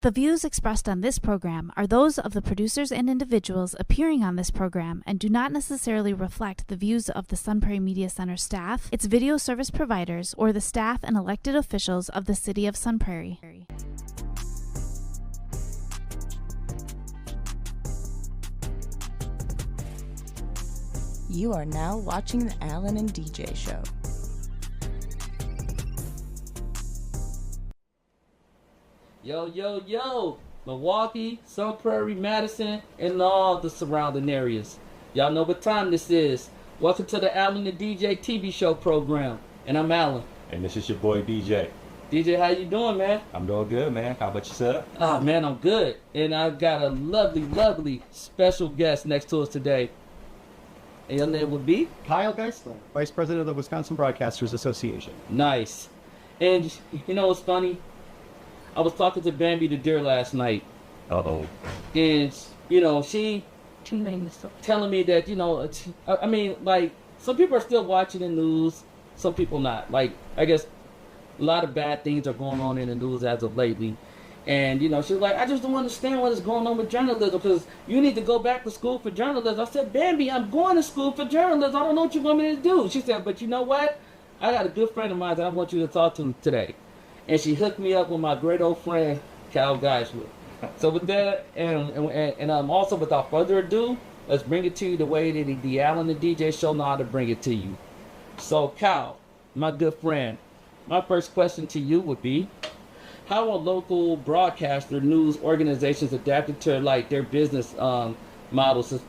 The views expressed on this program are those of the producers and individuals appearing on this program and do not necessarily reflect the views of the Sun Prairie Media Center staff, its video service providers, or the staff and elected officials of the City of Sun Prairie. You are now watching the Alan and DJ Show. Yo, yo, yo, Milwaukee, Sun Prairie, Madison, and all the surrounding areas. Y'all know what time this is. Welcome to the Alan and DJ TV show program. And I'm Alan. And this is your boy DJ. DJ, how you doing, man? I'm doing good, man. How about yourself? Ah, man, I'm good. And I got a lovely, lovely special guest next to us today. And your name would be? Kyle Geisler, Vice President of the Wisconsin Broadcasters Association. Nice. And you know what's funny? I was talking to Bambi the deer last night. Uh-oh. And, you know, she telling me that, you know, I mean, like, some people are still watching the news, some people not. Like, I guess a lot of bad things are going on in the news as of lately. And, you know, she's like, I just don't understand what is going on with journalism because you need to go back to school for journalism. I said, Bambi, I'm going to school for journalism. I don't know what you want me to do. She said, but you know what? I got a good friend of mine that I want you to talk to today. And she hooked me up with my great old friend, Cal Geisler. So with that, and also without further ado, let's bring it to you the way that the Alan and DJ show know how to bring it to you. So Cal, my good friend, my first question to you would be, how are local broadcaster news organizations adapted to like their business models?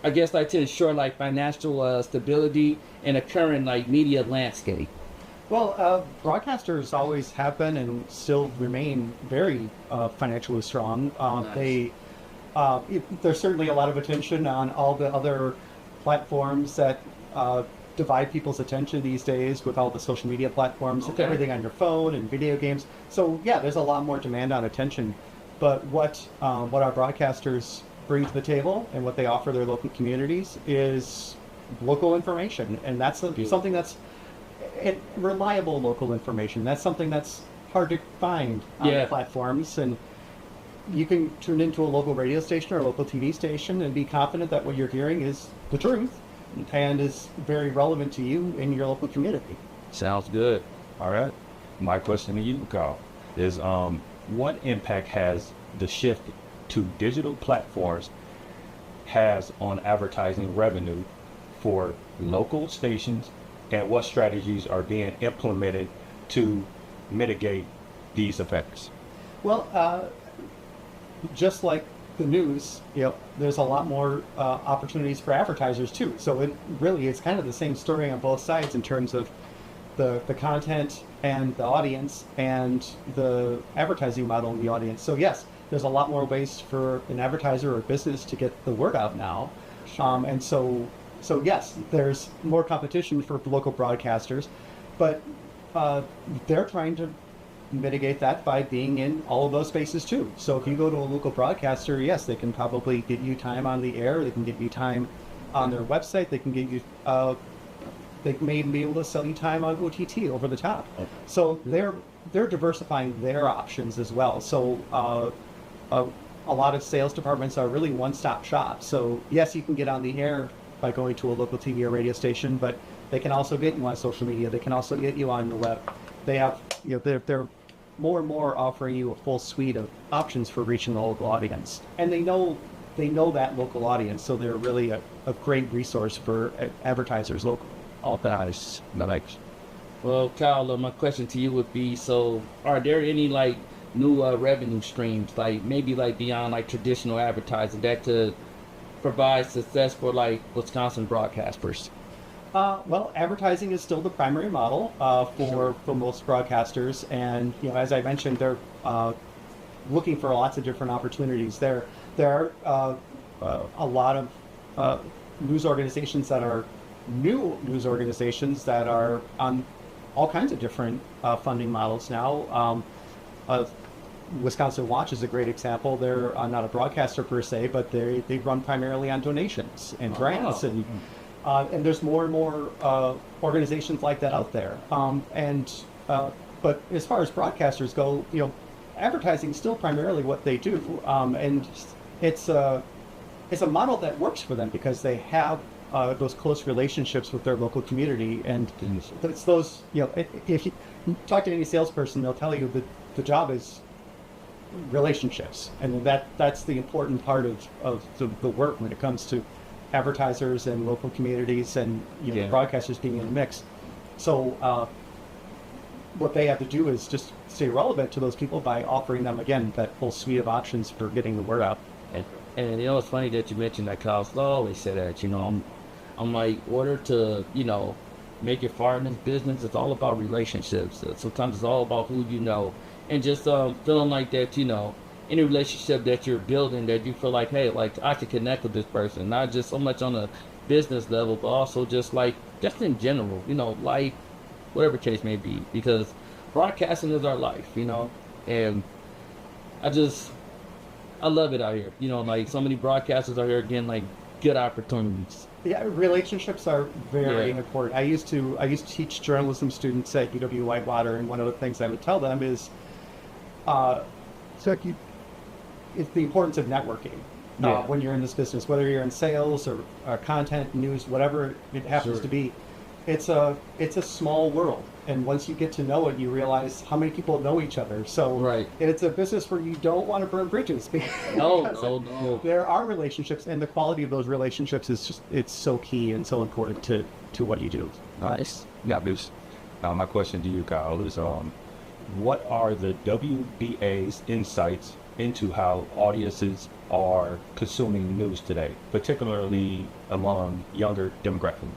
I guess like to ensure like financial stability in a current like media landscape. Well, broadcasters always have been and still remain very financially strong. Nice. There's certainly a lot of attention on all the other platforms that divide people's attention these days with all the social media platforms, Okay. everything on your phone and video games. So yeah, there's a lot more demand on attention. But what our broadcasters bring to the table and what they offer their local communities is local information, and that's something that's reliable local information. That's something that's hard to find on platforms, and you can tune into a local radio station or a local TV station and be confident that what you're hearing is the truth and is very relevant to you in your local community. Sounds good. All right. My question to you, Carl, is what impact has the shift to digital platforms has on advertising revenue for local stations, and what strategies are being implemented to mitigate these effects? Well, just like the news, there's a lot more opportunities for advertisers too. So it's kind of the same story on both sides in terms of the content and the audience and the advertising model in the audience. So yes, there's a lot more ways for an advertiser or business to get the word out now. Sure. And so yes, there's more competition for local broadcasters, but they're trying to mitigate that by being in all of those spaces too. So if you go to a local broadcaster, yes, they can probably get you time on the air, they can get you time on their website, they can get you, they may be able to sell you time on OTT over the top. So they're diversifying their options as well. So a lot of sales departments are really one-stop shop. So yes, you can get on the air by going to a local TV or radio station, but they can also get you on social media. They can also get you on the web. They have, they're more and more offering you a full suite of options for reaching the local audience. And they know that local audience, so they're really a great resource for advertisers locally. All nice. Well, Kyle, my question to you would be, so are there any like new revenue streams, like maybe like beyond like traditional advertising that could provide success for like Wisconsin broadcasters? Well, advertising is still the primary model for most broadcasters, and as I mentioned, they're looking for lots of different opportunities. There are a lot of news organizations that are new news organizations that are on all kinds of different funding models now. Wisconsin Watch is a great example. They're not a broadcaster per se, but they run primarily on donations and grants, and there's more and more organizations like that out there. But as far as broadcasters go, advertising is still primarily what they do, and it's a model that works for them because they have those close relationships with their local community, and it's those, if you talk to any salesperson, they'll tell you that the job is relationships, and that's the important part of the work when it comes to advertisers and local communities and broadcasters being in the mix. So what they have to do is just stay relevant to those people by offering them, again, that full suite of options for getting the word out. And it's funny that you mentioned that, Kyle. I always say that, I'm like, in order to, make it far in this business, it's all about relationships. Sometimes it's all about who you know. And just feeling like that, any relationship that you're building, that you feel like, hey, like, I can connect with this person, not just so much on a business level, but also just in general, life, whatever case may be, because broadcasting is our life, and I love it out here, like so many broadcasters out here getting like good opportunities. Yeah, relationships are very important. I used to teach journalism students at UW Whitewater, and one of the things I would tell them is, it's the importance of networking when you're in this business, whether you're in sales or content, news, whatever it happens to be. It's a small world, and once you get to know it, you realize how many people know each other. So it's a business where you don't want to burn bridges. No. There are relationships, and the quality of those relationships is it's so key and so important to what you do. Nice. Yeah, Bruce. My question to you, Kyle, is what are the WBA's insights into how audiences are consuming news today, particularly among younger demographics?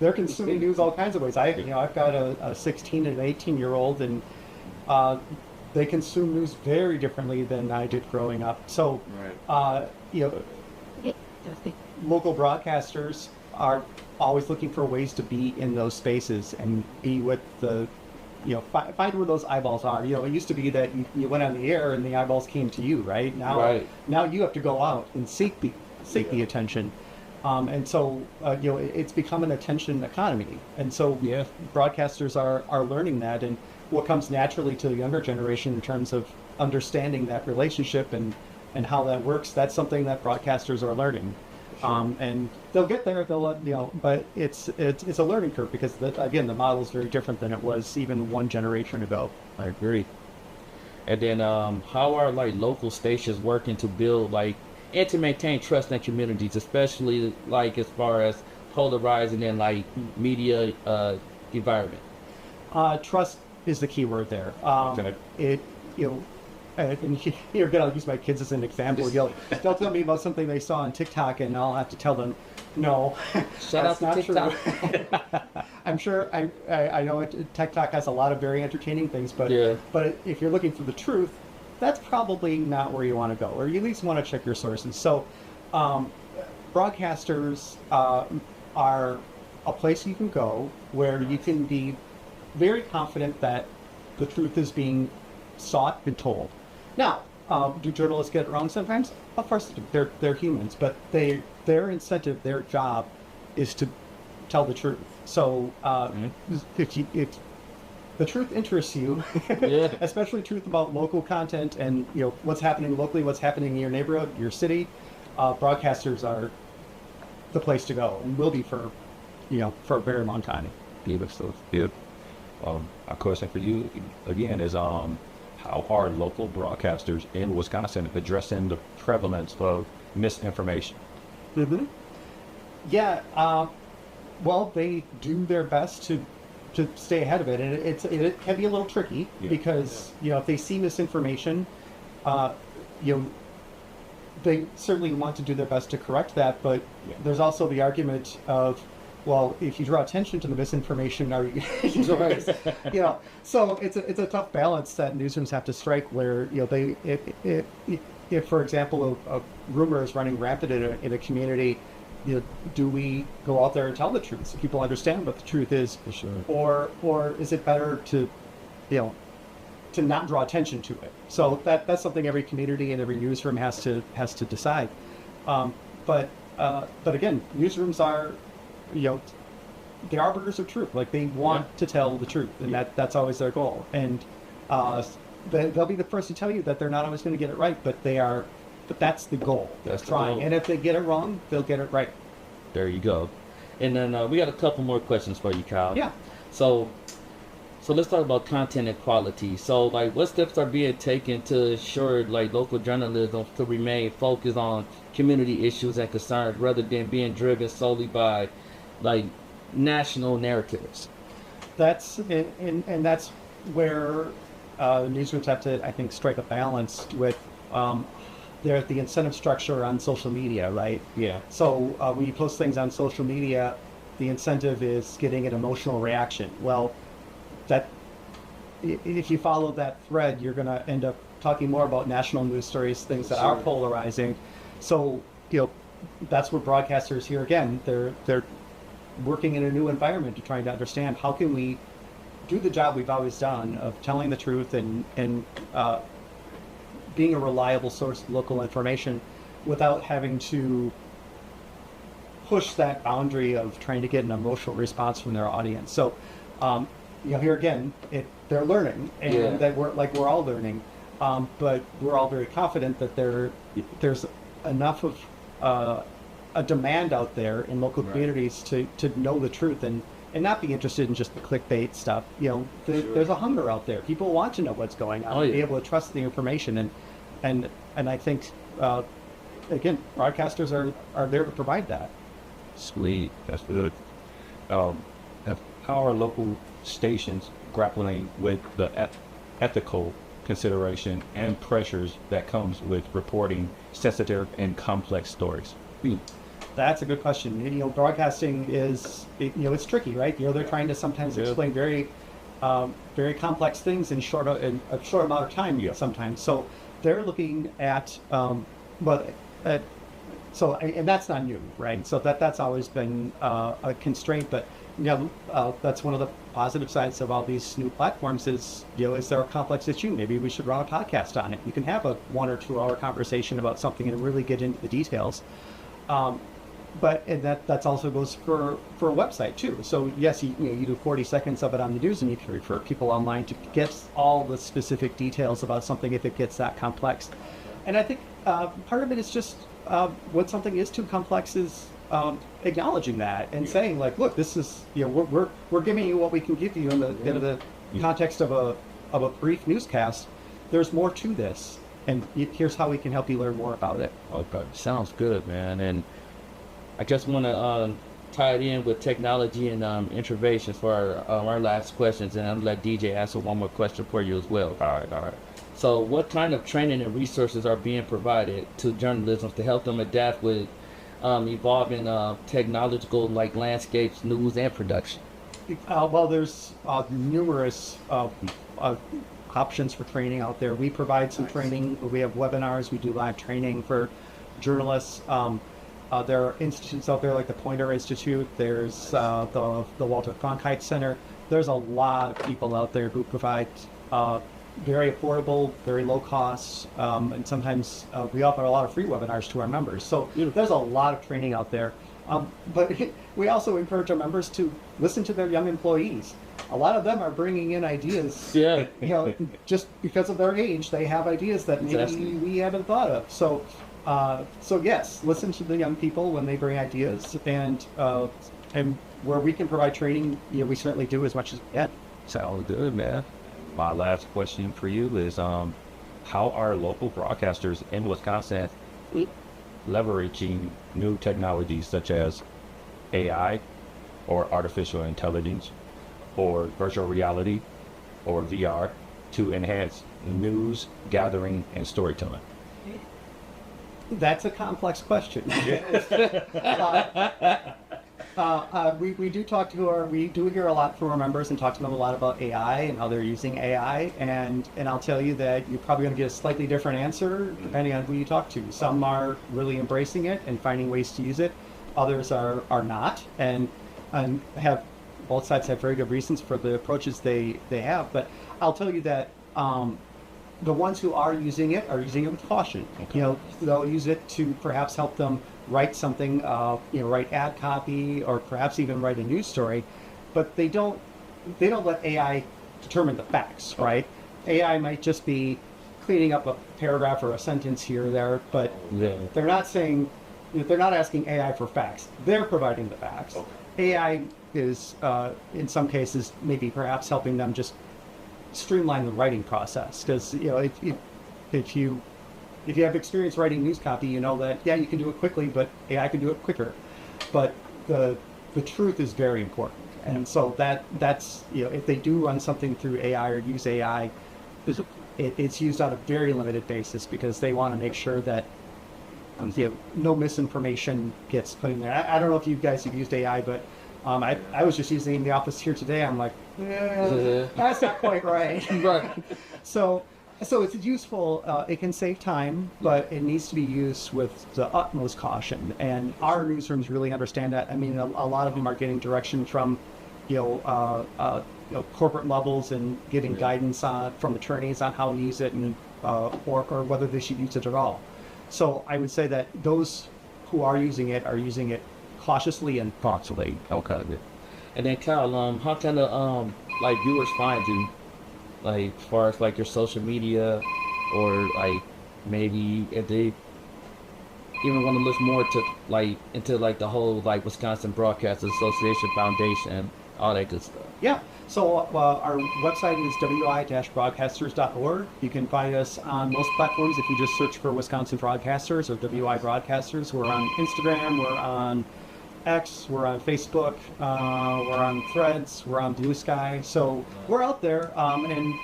They're consuming news all kinds of ways. I've got a 16 and an 18-year-old, and they consume news very differently than I did growing up. So, local broadcasters are always looking for ways to be in those spaces and be with the, find where those eyeballs are. It used to be that you went on the air and the eyeballs came to you, right? Now you have to go out and seek the attention. And so, it's become an attention economy. And so broadcasters are learning that, and what comes naturally to the younger generation in terms of understanding that relationship and how that works, that's something that broadcasters are learning. And they'll get there, but it's a learning curve because, again, the model is very different than it was even one generation ago. I agree. And then how are local stations working to build and to maintain trust in communities, especially as far as polarizing and media environment? Trust is the key word there. And here again, I'll use my kids as an example. They'll tell me about something they saw on TikTok, and I'll have to tell them, no, Shout out to TikTok. I'm sure I know TikTok has a lot of very entertaining things, but if you're looking for the truth, that's probably not where you want to go, or you at least want to check your sources. So broadcasters are a place you can go where you can be very confident that the truth is being sought and told. Now, do journalists get it wrong sometimes? Of course, they're humans, but their incentive, their job, is to tell the truth. So if the truth interests you, especially truth about local content and what's happening locally, what's happening in your neighborhood, your city, broadcasters are the place to go and will be for a very long time. Beautiful. A question for you again is how are local broadcasters in Wisconsin addressing the prevalence of misinformation? Mm-hmm. Well, they do their best to stay ahead of it, and it can be a little tricky because if they see misinformation, they certainly want to do their best to correct that. But there's also the argument of, well, if you draw attention to the misinformation, are you, so it's a tough balance that newsrooms have to strike. Where if for example a rumor is running rampant in a community, do we go out there and tell the truth so people understand what the truth is, or is it better to not draw attention to it? So that's something every community and every newsroom has to decide. But again, newsrooms are the arbiters of truth. They want to tell the truth, and that's always their goal. And they'll be the first to tell you that they're not always going to get it right, but that's the goal. That's the trying. goal. And if they get it wrong, they'll get it right. There you go. And then we got a couple more questions for you, Kyle. Yeah. So let's talk about content and quality. So like, what steps are being taken to ensure like local journalism to remain focused on community issues and concerns rather than being driven solely by like national narratives? That's and that's where newsrooms have to, I think, strike a balance with the incentive structure on social media, right? Yeah. So when you post things on social media, the incentive is getting an emotional reaction. Well, if you follow that thread, you're going to end up talking more about national news stories, things that are polarizing. So, that's where broadcasters here again, they're working in a new environment to trying to understand how can we do the job we've always done of telling the truth and being a reliable source of local information without having to push that boundary of trying to get an emotional response from their audience. So, here again, they're learning, and that we're all learning, but we're all very confident that there's enough of a demand out there in local communities to know the truth and not be interested in just the clickbait stuff. There's a hunger out there. People want to know what's going on, be able to trust the information, and I think again, broadcasters are there to provide that. Sweet, that's good. How are local stations grappling with the ethical consideration and pressures that comes with reporting sensitive and complex stories? That's a good question. Broadcasting is, it's tricky, right? They're trying to sometimes explain very, very complex things in a short amount of time. Sometimes, so they're looking at, and that's not new, right? So that's always been a constraint, but that's one of the positive sides of all these new platforms is there a complex issue? Maybe we should run a podcast on it. You can have a 1 or 2 hour conversation about something and really get into the details. But that's also goes for a website too. So yes, you do 40 seconds of it on the news, and you can refer people online to get all the specific details about something if it gets that complex. And I think part of it is just when something is too complex is acknowledging that and saying like, look, this is we're giving you what we can give you in the context of a brief newscast. There's more to this, and here's how we can help you learn more about it. Okay, sounds good, man. And I just want to tie it in with technology and innovations for our last questions, and I'll let DJ answer one more question for you as well. All right. So what kind of training and resources are being provided to journalism to help them adapt with evolving technological landscapes, news, and production? Well, there's numerous options for training out there. We provide some training. We have webinars. We do live training for journalists. There are institutes out there like the Poynter Institute. There's the Walter Cronkite Center. There's a lot of people out there who provide very affordable, very low costs, and sometimes we offer a lot of free webinars to our members. So there's a lot of training out there. But we also encourage our members to listen to their young employees. A lot of them are bringing in ideas. Yeah. Just because of their age, they have ideas that maybe we haven't thought of. So yes, listen to the young people when they bring ideas, and where we can provide training, we certainly do as much as we can. Sounds good, man. My last question for you is, how are local broadcasters in Wisconsin leveraging new technologies such as AI or artificial intelligence or virtual reality or VR to enhance news gathering and storytelling? That's a complex question. We do hear a lot from our members and talk to them a lot about AI and how they're using AI, and I'll tell you that you're probably going to get a slightly different answer depending on who you talk to. Some are really embracing it and finding ways to use it. Others are not, and have both sides have very good reasons for the approaches they have. But I'll tell you that the ones who are using it with caution. Okay. They'll use it to perhaps help them write something, write ad copy, or perhaps even write a news story, but they don't let AI determine the facts, right? AI might just be cleaning up a paragraph or a sentence here or there, but Yeah. they're not saying, they're not asking AI for facts. They're providing the facts. AI is, in some cases, maybe perhaps helping them just streamline the writing process. Because, if you have experience writing news copy, you know that, yeah, you can do it quickly, but AI can do it quicker. But the truth is very important. And so that's, if they do run something through AI or use AI, it's used on a very limited basis because they want to make sure that no misinformation gets put in there. I don't know if you guys have used AI, but I was just using it in the office here today. I'm like, that's not quite right. Right. So it's useful. It can save time, but it needs to be used with the utmost caution. And our newsrooms really understand that. I mean, a lot of them are getting direction from, corporate levels and getting guidance from attorneys on how to use it and or whether they should use it at all. So I would say that those who are using it cautiously and thoughtfully. Okay. And then Kyle, how can the viewers find you? Like as far as like your social media, or like maybe if they even want to look more to into the whole Wisconsin Broadcasters Association Foundation, all that good stuff. Yeah. So our website is wi-broadcasters.org. You can find us on most platforms if you just search for Wisconsin Broadcasters or WI Broadcasters. We're on Instagram, we're on X, we're on Facebook, we're on Threads, we're on Blue Sky. So we're out there, and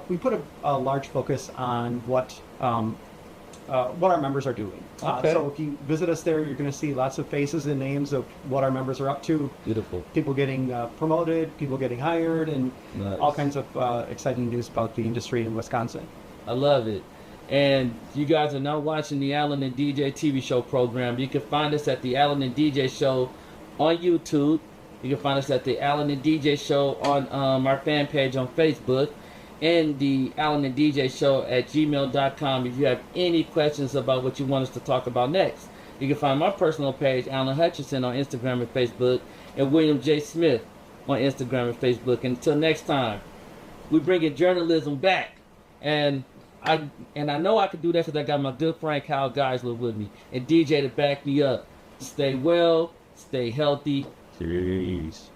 we put a large focus on what our members are doing. Okay. So if you visit us there, you're going to see lots of faces and names of what our members are up to. Beautiful. People getting promoted, people getting hired, and Nice. all kinds of exciting news about the industry in Wisconsin. I love it. And you guys are now watching the Alan and DJ TV show program. You can find us at the Alan and DJ show on YouTube. You can find us at the Alan and DJ show on our fan page on Facebook, and the Alan and DJ show at gmail.com if you have any questions about what you want us to talk about next. You can find my personal page, Alan Hutchinson, on Instagram and Facebook, and William J. Smith on Instagram and Facebook. And until next time, we bringing journalism back. And I know I can do that because I got my good friend Kyle Geisler with me and DJ to back me up. Stay well, stay healthy. Jeez.